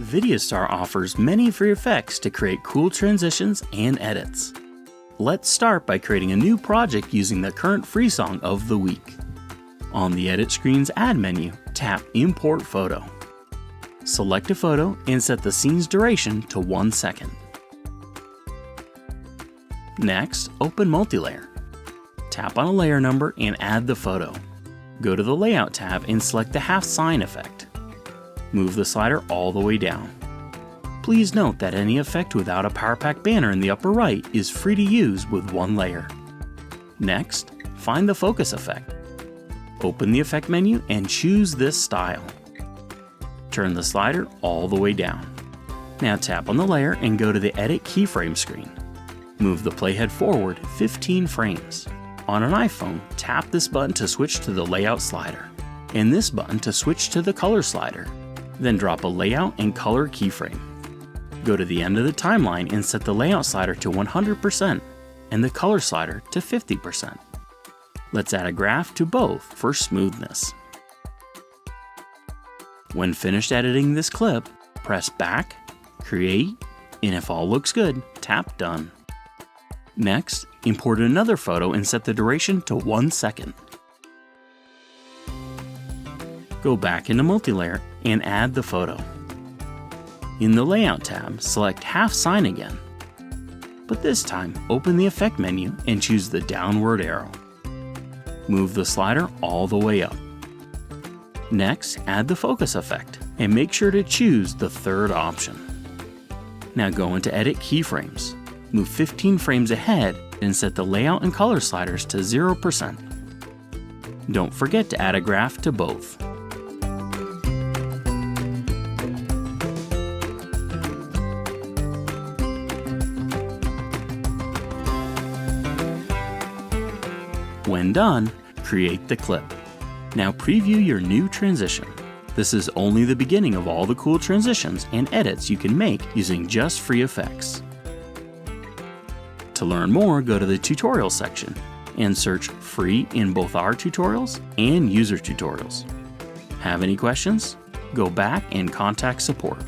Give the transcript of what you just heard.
Videostar offers many free effects to create cool transitions and edits. Let's start by creating a new project using the current free song of the week. On the Edit screen's Add menu, tap Import Photo. Select a photo and set the scene's duration to 1 second. Next, open Multilayer. Tap on a layer number and add the photo. Go to the Layout tab and select the half sign effect. Move the slider all the way down. Please note that any effect without a PowerPack banner in the upper right is free to use with one layer. Next, find the focus effect. Open the effect menu and choose this style. Turn the slider all the way down. Now tap on the layer and go to the Edit Keyframe screen. Move the playhead forward 15 frames. On an iPhone, tap this button to switch to the Layout slider, and this button to switch to the Color slider. Then drop a Layout and Color keyframe. Go to the end of the timeline and set the Layout slider to 100% and the Color slider to 50%. Let's add a graph to both for smoothness. When finished editing this clip, press Back, Create, and if all looks good, tap Done. Next, import another photo and set the duration to 1 second. Go back into Multilayer and add the photo. In the Layout tab, select Half Sign again. But this time, open the Effect menu and choose the downward arrow. Move the slider all the way up. Next, add the focus effect and make sure to choose the third option. Now go into Edit Keyframes. Move 15 frames ahead and set the Layout and Color sliders to 0%. Don't forget to add a graph to both. When done, create the clip. Now preview your new transition. This is only the beginning of all the cool transitions and edits you can make using just free effects. To learn more, go to the Tutorials section and search free in both our tutorials and user tutorials. Have any questions? Go back and contact support.